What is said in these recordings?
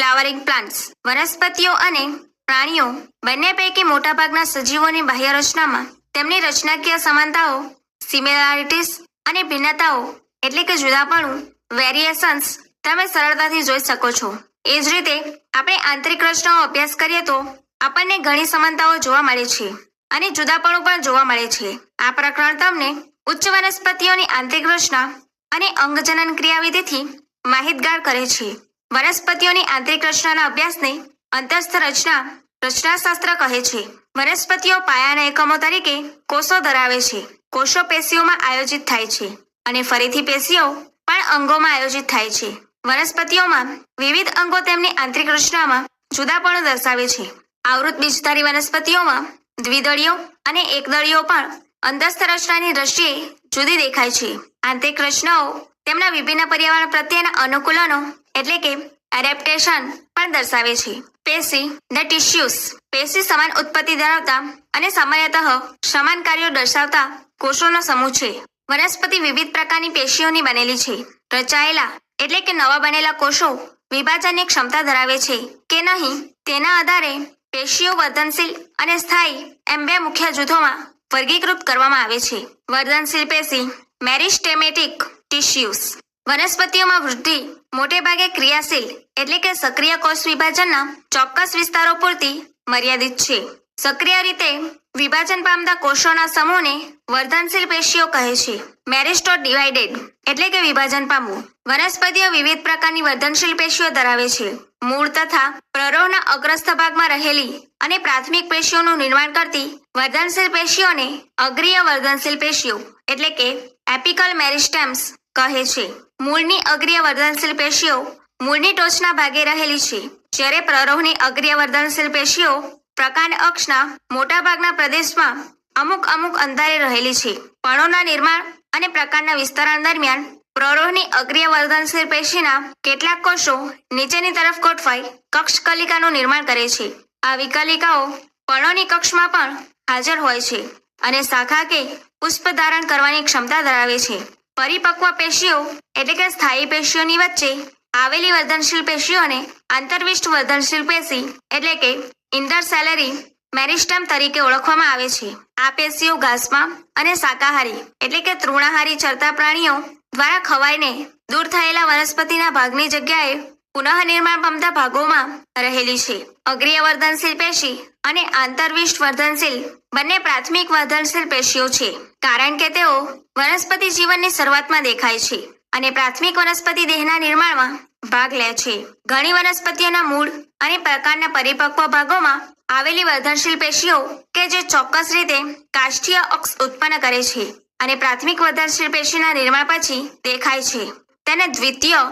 Flowering plants. વનસ્પતિઓ અને પ્રાણીઓ બંને પૈકી મોટાભાગના સજીવોની બાહ્ય રચનામાં તેમની રચનાકીય સમાનતાઓ, સિમિલારિટીઝ અને ભિન્નતાઓ એટલે કે જુદાપણું, વેરિએશન્સ તમે સરળતાથી જોઈ શકો છો. એ જ રીતે આપણે આંતરિક રચનાનો અભ્યાસ કરીએ તો આપણને ઘણી સમાનતાઓ જોવા મળે છે અને જુદાપણું પણ જોવા મળે છે. આ પ્રકરણ તમને ઉચ્ચ વનસ્પતિઓની આંતરિક રચના અને અંગજનન ક્રિયાવિધિથી માહિતગાર કરે છે. વનસ્પતિઓની આંતરિક રચનાના અભ્યાસને અંતસ્થ રચનાશાસ્ત્ર કહે છે. વનસ્પતિઓ પાયાના એકમો તરીકે કોષો ધરાવે છે. કોષો પેશીઓમાં આયોજિત થાય છે અને ફરીથી પેશીઓ પણ અંગોમાં આયોજિત થાય છે. વનસ્પતિઓમાં વિવિધ અંગો તેમની આંતરિક રચનામાં જુદાપણું દર્શાવે છે. આવૃત બીજધારી વનસ્પતિઓમાં દ્વિદળીઓ અને એકદળીઓ પણ અંતસ્થ રચનાની દ્રષ્ટિએ જુદી દેખાય છે. આંતરિક રચનાઓ તેમના વિભિન્ન પર્યાવરણ પ્રત્યેના અનુકૂલનો એટલે કે એડેપ્ટેશન પણ દર્શાવે છે. પેશી ધ ટિશ્યુઝ. પેશી સમાન ઉત્પત્તિ ધરાવતા અને સામાન્યતઃ સમાન કાર્યો દર્શાવતા કોષોનો સમૂહ છે. વનસ્પતિ વિવિધ પ્રકારની પેશીઓની બનેલી છે. રચાયેલા એટલે કે નવા બનેલા કોષો વિભાજનની ક્ષમતા ધરાવે છે કે નહીં તેના આધારે પેશીઓ વર્ધનશીલ અને સ્થાયી એમ બે મુખ્ય જૂથોમાં વર્ગીકૃત કરવામાં આવે છે. વર્ધનશીલ પેશી મેરિસ્ટેમેટિક ટિશ્યુઝ. વનસ્પતિઓમાં વૃદ્ધિ મોટે ભાગે ક્રિયાશીલ એટલે કે સક્રિય કોષ વિભાજનના ચોક્કસ વિસ્તારો પૂરતી મર્યાદિત છે. સક્રિય રીતે વિભાજન પામતા કોષોના સમૂહને વર્ધનશીલ પેશીઓ કહે છે. મેરિસ્ટો ડિવાઇડેડ એટલે કે વિભાજન પામવું. વનસ્પતિઓ વિવિધ પ્રકારની વર્ધનશીલ પેશીઓ ધરાવે છે. મૂળ તથા પ્રરોહના અગ્રસ્થ ભાગમાં રહેલી અને પ્રાથમિક પેશીઓનું નિર્માણ કરતી વર્ધનશીલ પેશીઓને અગ્રીય વર્ધનશીલ પેશીઓ એટલે કે એપિકલ મેરિસ્ટેમ્સ કહે છે. મૂળની અગ્રીય વર્ધનશીલ પેશીઓ મૂળની ટોચના ભાગે રહેલી છે, જ્યારે પ્રરોહની અગ્રીય વર્ધનશીલ પેશીઓ પ્રકાંડ અક્ષના મોટા ભાગના પ્રદેશમાં અમુક અંતરે રહેલી છે. પર્ણોના નિર્માણ અને પ્રકાંડના વિસ્તરણ દરમિયાન પ્રરોહની અગ્રીય વર્ધનશીલ પેશીના કેટલાક કોષો નીચેની તરફ ગોઠવાઈ કક્ષકલિકાનું નિર્માણ કરે છે. આવી કલિકાઓ પર્ણોની કક્ષમાં પણ હાજર હોય છે અને શાખા કે પુષ્પ ધારણ કરવાની ક્ષમતા ધરાવે છે. પરિપક્વ પેશીઓ એટલે કે સ્થાયી પેશીઓની વચ્ચે આવેલી વર્ધનશીલ પેશીઓને આંતરવિષ્ટ વર્ધનશીલ પેશી એટલે કે ઇન્ટરસેલરી મેરિસ્ટેમ તરીકે ઓળખવામાં આવે છે. આ પેશીઓ ઘાસમાં અને શાકાહારી એટલે કે તૃણાહારી ચરતા પ્રાણીઓ દ્વારા ખવાઈને દૂર થયેલા વનસ્પતિના ભાગની જગ્યાએ પુનઃનિર્માણ પામતા ભાગોમાં રહેલી છે. અગ્રીય વર્ધનશીલ પેશી અને આંતરવિષ્ટ વર્ધનશીલ બંને પ્રાથમિક વર્ધનશીલ પેશીઓ છે, કારણ કે તેઓ વનસ્પતિ જીવનની શરૂઆતમાં દેખાય છે અને પ્રાથમિક વનસ્પતિ દેહના નિર્માણમાં ભાગ લે છે. ઘણી વનસ્પતિઓના મૂળ અને પ્રકારના પરિપક્વ ભાગોમાં આવેલી વર્ધનશીલ પેશીઓ કે જે ચોક્કસ રીતે કાષ્ઠીય અક્ષ ઉત્પન્ન કરે છે અને પ્રાથમિક વર્ધનશીલ પેશીના નિર્માણ પછી દેખાય છે, તેને દ્વિતીય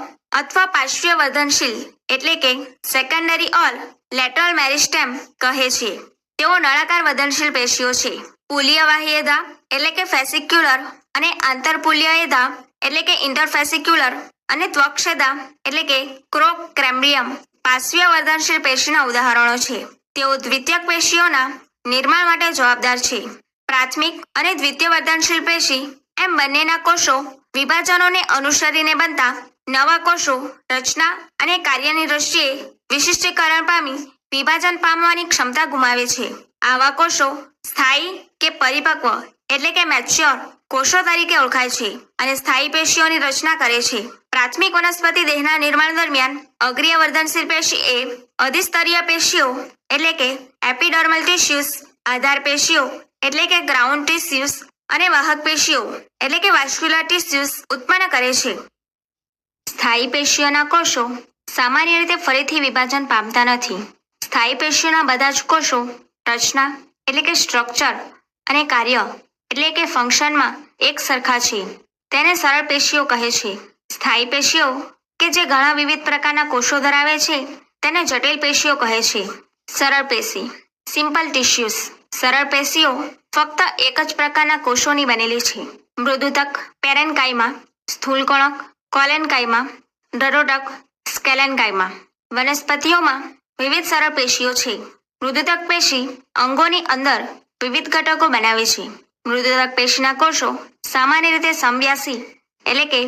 અથવા પાર્શ્વીય વર્ધનશીલ એટલે કે સેકન્ડરી ઓર લેટરલ મેરિસ્ટેમ કહે છે. તેઓ નળાકાર વર્ધનશીલ પેશીઓ છે. પુલીય વાહ્યદા એટલે કે ફેસિક્યુલર અને આંતરપુલીયદા એટલે કે ઇન્ટરફેસિક્યુલર અને ત્વક્ષેદા એટલે કે ક્રોક્રેમ્બિયમ પાર્શ્વીય વર્ધનશીલ પેશીના ઉદાહરણો છે. તેઓ દ્વિતીયક પેશીઓના નિર્માણ માટે જવાબદાર છે. પ્રાથમિક અને દ્વિતીય વર્ધનશીલ પેશી એમ બંનેના કોષો વિભાજનોને અનુસરીને બનતા નવા કોષો રચના અને કાર્યની દ્રષ્ટિએ વિશિષ્ટીકરણ પામી વિભાજન પામવાની ક્ષમતા ગુમાવે છે. આવા કોષો સ્થાયી કે પરિપક્વ એટલે કે મેચ્યોર કોષો તરીકે ઓળખાય છે અને સ્થાયી પેશીઓની રચના કરે છે. પ્રાથમિક વનસ્પતિ દેહના નિર્માણ દરમિયાન અગ્રીય વર્ધનશીલ પેશી એ અધિસ્તરીય પેશીઓ એટલે કે એપિડર્મલ ટિશ્યુઝ, આધાર પેશીઓ એટલે કે ગ્રાઉન્ડ ટિશ્યુઝ અને વાહક પેશીઓ એટલે કે વાસ્ક્યુલર ટિશ્યુઝ ઉત્પન્ન કરે છે. સ્થાયી પેશીઓના કોષો સામાન્ય રીતે ફરીથી વિભાજન પામતા નથી. સ્થાયી પેશીઓના બધા જ કોષો રચના એટલે કે સ્ટ્રક્ચર અને કાર્ય એટલે કે ફંક્શનમાં એક સરખા છે. તેને સરળ પેશીઓ કહે છે. સ્થાયી પેશીઓ કે જે ઘણા વિવિધ પ્રકારના કોષો ધરાવે છે તેને જટિલ પેશીઓ કહે છે. સરળ પેશી સિમ્પલ ટિશ્યુઝ. સરળ પેશીઓ ફક્ત એક જ પ્રકારના કોષોની બનેલી છે. મૃદુતક પેરેન્કાઇમા, સ્થૂલકણક કોલેનકાઇમા, ડરોડક સ્કેલેનકાઇમા. વનસ્પતિઓમાં વિવિધ સરળ પેશીઓ છે. મૃદુતક પેશી અંગોની અંદર વિવિધ ઘટકો બનાવે છે. મૃદુતક પેશીના કોષો સામાન્ય રીતે સમવ્યાસી એટલે કે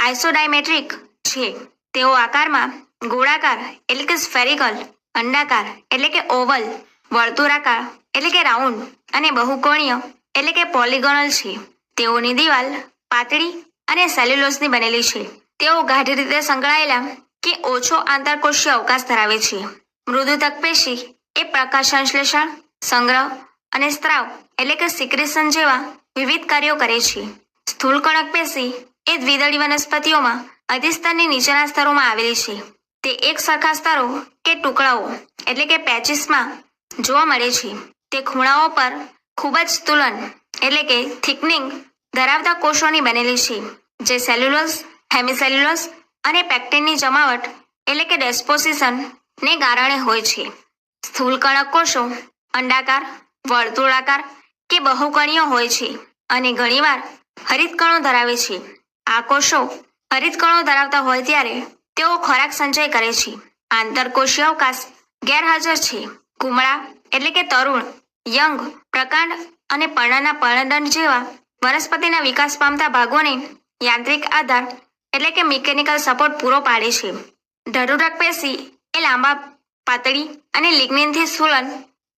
આઇસોડાયમેટ્રિક છે. તેઓ આકારમાં ગોળાકાર એટલે કે સ્ફેરિકલ, અંડાકાર એટલે કે ઓવલ, વર્તુળાકાર એટલે કે રાઉન્ડ અને બહુકોણીય એટલે કે પોલિગોનલ છે. તેઓની દિવાલ પાતળી અને સેલ્યુલોઝની બનેલી છે. તેઓ ગાઢ રીતે સંકળાયેલા કે ઓછો આંતરકોષીય અવકાશ ધરાવે છે. મૃદુતક પેશી એ પ્રકાશ સંશ્લેષણ, સંગ્રહ અને સ્ત્રાવ એટલે કે સિક્રેશન જેવા વિવિધ કાર્યો કરે છે. સ્થૂળ કણક પેશી એ દ્વિદળી વનસ્પતિઓમાં અધિસ્તરની નીચેના સ્તરોમાં આવેલી છે. તે એક સરખા સ્તરો કે ટુકડાઓ એટલે કે પેચીસમાં જોવા મળે છે. તે ખૂણાઓ પર ખૂબ જ સ્તુલન એટલે કે થિકનિંગ ધરાવતા કોષોની બનેલી છે, જે સેલ્યુલોઝ, હેમિસેલ્યુલોઝ અને પેક્ટિનની જમાવટ એટલે કે ડેસ્પોસિશન ને કારણે હોય છે. સ્થૂળ કણક કોષો અંડાકાર, વર્તુળાકાર કે બહુકણીય હોય છે અને ઘણીવાર હરિતકણો ધરાવે છે. આ કોષો હરિતકણો ધરાવતા હોય ત્યારે તેઓ ખોરાક સંચય કરે છે. આંતરકોષીય અવકાશ ગેરહાજર છે. કુમળા એટલે કે તરુણ, યંગ, પ્રકાંડ અને પર્ણના પર્ણદંડ જેવા વનસ્પતિના વિકાસ પામતા ભાગોને યાંત્રિક આધાર એટલે કે મિકેનિકલ સપોર્ટ પૂરો પાડે છે. ધરુરક પેશી એ લાંબા, પાતળી અને લિગ્નિનથી સ્થૂલન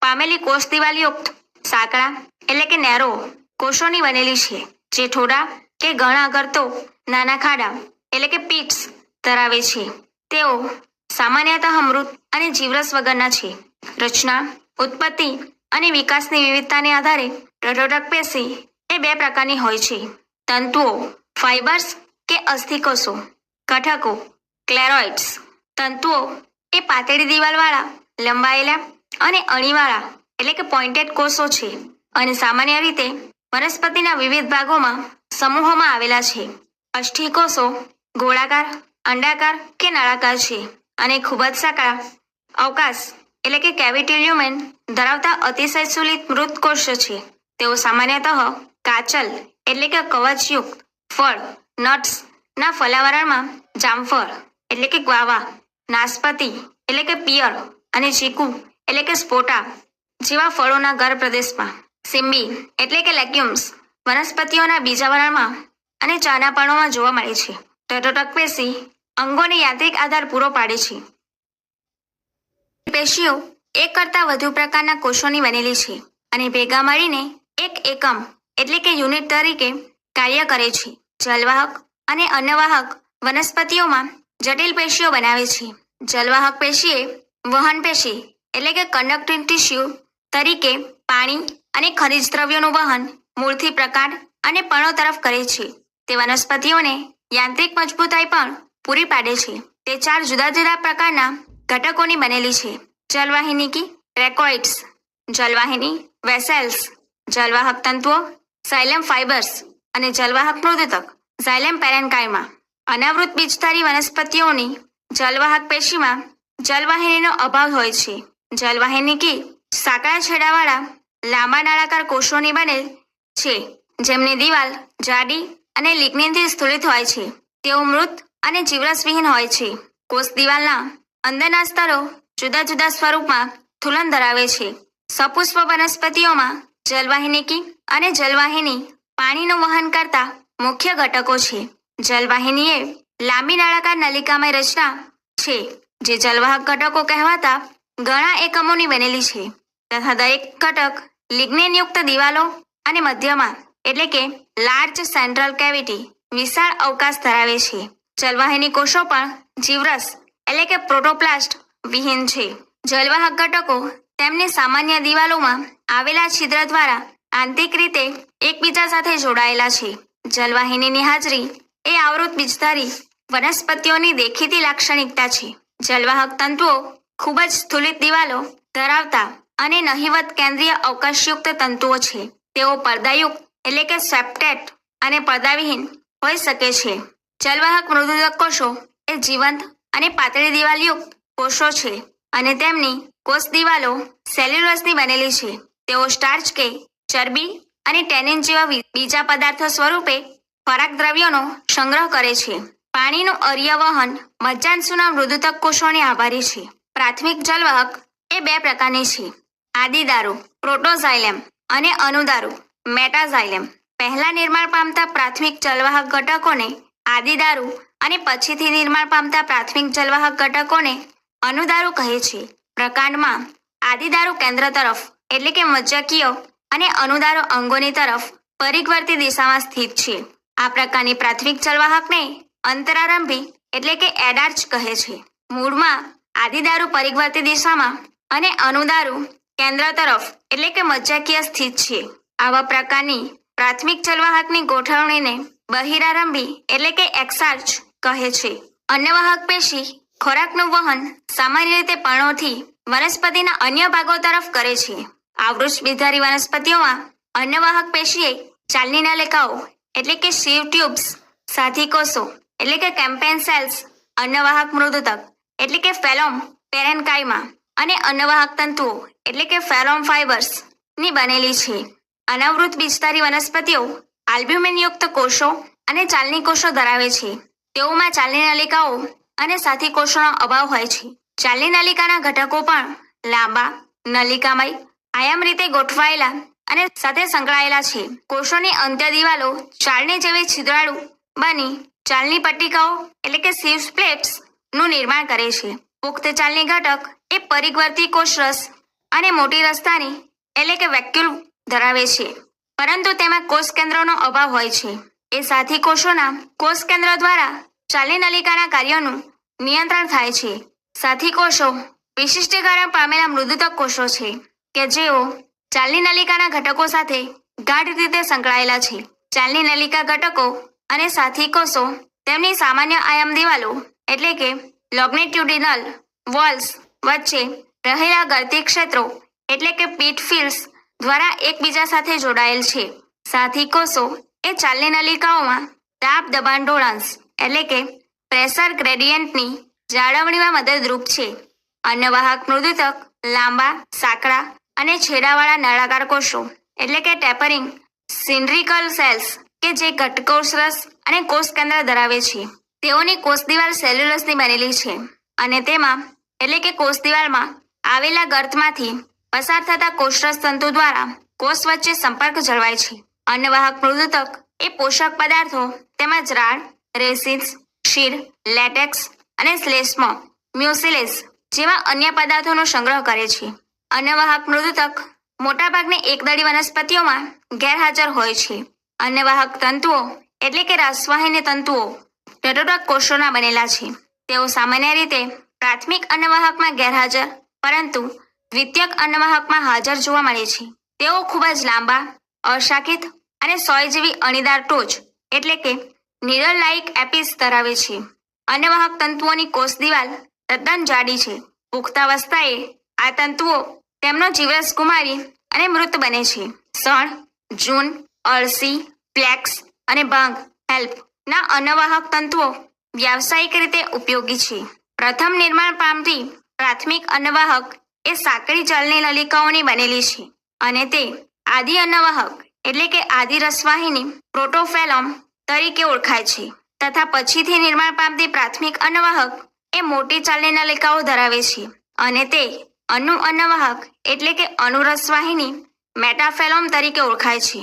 પામેલી કોષ દિવાલયુક્ત સાંકડા એટલે કે નેરો કોષોની બનેલી છે, જે થોડા કે ઘણા કરતો નાના ખાડા એટલે કે પીટ્સ ધરાવે છે. તેઓ સામાન્યતઃ મૃત અને જીવરસ વગરના છે. રચના, ઉત્પત્તિ અને વિકાસની વિવિધતાને આધારે ધરુરક પેશી એ બે પ્રકારની હોય છે: તંતુઓ ફાઇબર્સ કે અસ્થિકોષો, ઘટકો ક્લેરોઇડ્સ. તંતુઓ એ પાતળી દિવાલવાળા, લંબાયેલા અને અણીવાળા એટલે કે પોઇન્ટેડ કોષો છે અને સામાન્ય રીતે વનસ્પતિના વિવિધ ભાગોમાં સમૂહોમાં આવેલા છે. અસ્થિકોષો ગોળાકાર, અંડાકાર કે નળાકાર છે અને ખૂબ જ સાંકડા અવકાશ એટલે કે કેવિટી લ્યુમેન ધરાવતા અતિશય સુલિત મૃત કોષ છે. તેઓ સામાન્યતઃ કાચલ એટલે કે કવચયુક્ત ફળ, નટ્સ ના ફલાવરણમાં જામફળ એટલે કે ગ્વાવા, નાશપતિ એટલે કે પિયર અને ચીકુ એટલે કે સ્પોટા જેવા ફળોના ગર્ભ પ્રદેશમાં, સિમ્બી એટલે કે લેગ્યુમ્સ વનસ્પતિઓના બીજાવરણમાં અને ચાના પર્ણોમાં જોવા મળે છે. ધરુરક પેશી અંગોને યાંત્રિક આધાર પૂરો પાડે છે. પેશીઓ એક કરતાં વધુ પ્રકારના કોષોની બનેલી છે અને ભેગા મળીને એક એકમ એટલે કે યુનિટ તરીકે કાર્ય કરે છે. જલવાહક અને અન્નવાહક વનસ્પતિઓમાં જટિલ પેશીઓ બનાવે છે. જલવાહક પેશી એ વહન પેશી એટલે કે કંડક્ટિંગ ટિશ્યુ તરીકે પાણી અને ખનિજ દ્રવ્યોનું વહન મૂળથી પ્રકાંડ અને પર્ણો તરફ કરે છે. તે વનસ્પતિઓને યાંત્રિક મજબૂતાઈ પણ પૂરી પાડે છે. તે 4 જુદા જુદા પ્રકારના ઘટકોની બનેલી છે: જલવાહિનીકી રેકોઇડ્સ, જલવાહિની વેસેલ્સ, જલવાહક તંતુઓ ઝાયલેમ ફાઇબર્સ અને જલવાહક મૃદુતક ઝાયલેમ પેરેન્કાઇમા. અનાવૃત બીજધારી વનસ્પતિઓની જલવાહક પેશીમાં જલવાહિનીનો અભાવ હોય છે. જલવાહિનીકી સાંકડા છેડાવાળા લાંબા નળાકાર કોષોની બનેલ છે, જેમની દિવાલ જાડી અને લિગ્નિનથી સ્થૂલિત હોય છે. તેઓ મૃત અને જીવરસવિહીન હોય છે. કોષ દિવાલના અંદરના સ્તરો જુદા જુદા સ્વરૂપમાં સ્થૂલન ધરાવે છે. સપુષ્પ વનસ્પતિઓમાં જલવાહિનીકી અને જલવાહિની પાણીનું વહન કરતા મુખ્ય ઘટકો છે. જલવાહિની એ લાંબી નળાકાર નલિકામય રચના છે, જે જલવાહક ઘટકો કહેવાતા ઘણા એકમોની બનેલી છે તથા દરેક ઘટક લિગ્નિનયુક્ત દિવાલો અને મધ્યમાં એટલે કે લાર્જ સેન્ટ્રલ કેવિટી વિશાળ અવકાશ ધરાવે છે. જલવાહિની કોષો પણ જીવરસ એટલે કે પ્રોટોપ્લાસ્ટ વિહીન છે. જલવાહક ઘટકો તેમની સામાન્ય દિવાલોમાં આવેલા છિદ્ર દ્વારા આંતરિક રીતે એકબીજા સાથે જોડાયેલા છે. જલવાહિનીની હાજરી એ આવૃત બીજધારી વનસ્પતિઓની દેખીતી લાક્ષણિકતા છે. જલવાહક તંતુઓ ખૂબ જ સ્થૂલિત દિવાલો ધરાવતા અને નહિવત કેન્દ્રીય અવકાશયુક્ત તંતુઓ છે. તેઓ પડદાયુક્ત એટલે કે સેપ્ટેટ અને પડદાવિહીન હોઈ શકે છે. જલવાહક મૃદુતક કોષો એ જીવંત અને પાતળી દિવાલયુક્ત કોષો છે અને તેમની કોષ દિવાલો સેલ્યુલોઝની બનેલી છે. તેઓ સ્ટાર્ચ કે ચરબી અને ટેનિન જેવા બીજા પદાર્થો સ્વરૂપે ખોરાક દ્રવ્યોનો સંગ્રહ કરે છે. પાણીનું અર્ય વહન મજ્જાંશુના મૃદુતક કોષોને આભારી છે. પ્રાથમિક જલવાહક એ 2 પ્રકારની છે: આદિદારુ પ્રોટોઝાઇલેમ અને અનુદારુ મેટાઝાઇલેમ. પહેલા નિર્માણ પામતા પ્રાથમિક જલવાહક ઘટકોને આદિદારુ અને પછીથી નિર્માણ પામતા પ્રાથમિક જલવાહક ઘટકોને અનુદારું કહે છે. પ્રકાંડમાં આદિદારું કેન્દ્ર તરફ એટલે કે મજ્જકીય અને અનુદારો અંગોની તરફ પરિવર્તી દિશામાં સ્થિત છે. આ પ્રકારની પ્રાથમિક જલવાહકને અંતરારંભી એટલે કે એડાર્ચ કહે છે. મૂળમાં આદિદારું પરિવર્તી દિશામાં અને અનુદારું કેન્દ્ર તરફ એટલે કે મજ્જકીય સ્થિત છે. આવા પ્રકારની પ્રાથમિક જલવાહકની ગોઠવણીને બહિરારંભી એટલે કે એક્સાર્ચ કહે છે. અન્નવાહક પેશી ખોરાકનું વહન સામાન્ય રીતે પર્ણોથી વનસ્પતિના અન્ય ભાગો તરફ કરે છે. આવૃક્ષબીજધારી વનસ્પતિઓમાં અન્નવાહક પેશીએ ચાલની નલિકાઓ એટલે કે સીવ ટ્યુબ્સ, સાથી કોષો એટલે કે કેમ્પેન સેલ્સ, અન્નવાહક મૃદુતક એટલે કે ફેલોમ પેરેન્કાઇમા અને અન્નવાહક તંતુઓ એટલે કે ફેલોમ ફાઇબર્સ ની બનેલી છે. અનાવૃત બીજધારી વનસ્પતિઓ આલ્બ્યુમિનયુક્ત કોષો અને ચાલની કોષો ધરાવે છે. તેઓમાં ચાલની નલિકાઓ અને સાથી કોષોનો અભાવ હોય છે. ચાલની નલિકાના ઘટકો પણ લાંબા, નલિકામય, આયામ રીતે ગોઠવાયેલા અને સાથે સંકળાયેલા છે. કોષોની અંત્ય દિવાલો ચાળણી જેવી છિદ્રાળુ બની ચાલની પટ્ટિકાઓ એટલે કે સીવ્સ પ્લેટ્સ નું નિર્માણ કરે છે. પુખ્ત ચાલની ઘટક એ પરિવર્તી કોષરસ અને મોટી રસ્તાની એટલે કે વેક્યુલ ધરાવે છે, પરંતુ તેમાં કોષ કેન્દ્રોનો અભાવ હોય છે. એ સાથી કોષોના કોષ કેન્દ્ર દ્વારા ચાલની નલિકાના કાર્યોનું નિયંત્રણ થાય છે. સાથી કોષો વિશિષ્ટીકરણ પામેલા મૃદુતક કોષો છે કે જેઓ ચાલની નલિકાના ઘટકો સાથે ગાઢ રીતે સંકળાયેલા છે. ચાલની નલિકા ઘટકો અને સાથી કોષો તેમની સામાન્ય આયામ દિવાલો એટલે કે લોંગિટ્યુડિનલ વોલ્સ વચ્ચે રહેલા ગળતી ક્ષેત્રો એટલે કે પીટ ફિલ્ડ્સ દ્વારા એકબીજા સાથે જોડાયેલ છે. સાથી કોષો એ ચાલની નલિકાઓમાં તાપ દબાણ ઢોળાંશ એટલે કે પ્રેશર ગ્રેડિયન્ટની જાળવણીમાં મદદરૂપ છે. અન્નવાહક મૃદુતક લાંબા, સાંકડા અને છેડાવાળા નળાકાર કોષો એટલે કે ટેપરિંગ સિન્ડ્રિકલ સેલ્સ કે જે ઘટકોષરસ અને કોષ કેન્દ્ર ધરાવે છે. તેઓની કોષ દિવાલ સેલ્યુલસની બનેલી છે અને તેમાં એટલે કે કોષ દિવાલમાં આવેલા ગર્તમાંથી પસાર થતા કોષરસ તંતુ દ્વારા કોષ વચ્ચે સંપર્ક જળવાય છે. અન્નવાહક મૃદુતક એ પોષક પદાર્થો તેમજ રાળ, રેસિન્સ, ક્ષીર, લેટેક્સ અને શ્લેષ્મ મ્યુસિલેસ જેવા અન્ય પદાર્થોનો સંગ્રહ કરે છે. અન્નવાહક મૃદુતક મોટાભાગની એકદળી વનસ્પતિઓમાં ગેરહાજર હોય છે. અન્નવાહક તંતુઓ એટલે કે રસવાહિની તંતુઓ તટોટક કોષોના બનેલા છે. તેઓ સામાન્ય રીતે પ્રાથમિક અન્નવાહકમાં ગેરહાજર પરંતુ દ્વિતીયક અન્નવાહકમાં હાજર જોવા મળે છે. તેઓ ખૂબ જ લાંબા, અશાખિત અને સોય જેવી અણીદાર ટોચ એટલે કે નીડલ લાઇક એપિસ ધરાવે છે. અન્નવાહક તંતુઓની કોષ દિવાલ તદ્દન જાડી છે. પુખ્તાવસ્થાએ આ તંતુઓ તેમનો જીવરસ ગુમાવી અને મૃત બને છે. શણ, જૂન, અળસી, ફ્લેક્સ અને ભાંગ હેલ્પ ના અન્નવાહક તંતુઓ વ્યાવસાયિક રીતે ઉપયોગી છે. પ્રથમ નિર્માણ પામતી પ્રાથમિક અન્નવાહક એ સાંકડી ચાલની નલિકાઓની બનેલી છે અને તે આદિ અન્નવાહક એટલે કે આદિ રસવાહિની પ્રોટોફેલોમ તરીકે ઓળખાય છે. તથા પછીથી નિર્માણ પામતી પ્રાથમિક અન્નવાહક એ મોટી ચાલની નલિકાઓ ધરાવે છે અને તે અનુ અન્નવાહક એટલે કે અનુરસવાહિની મેટાફેલોમ તરીકે ઓળખાય છે.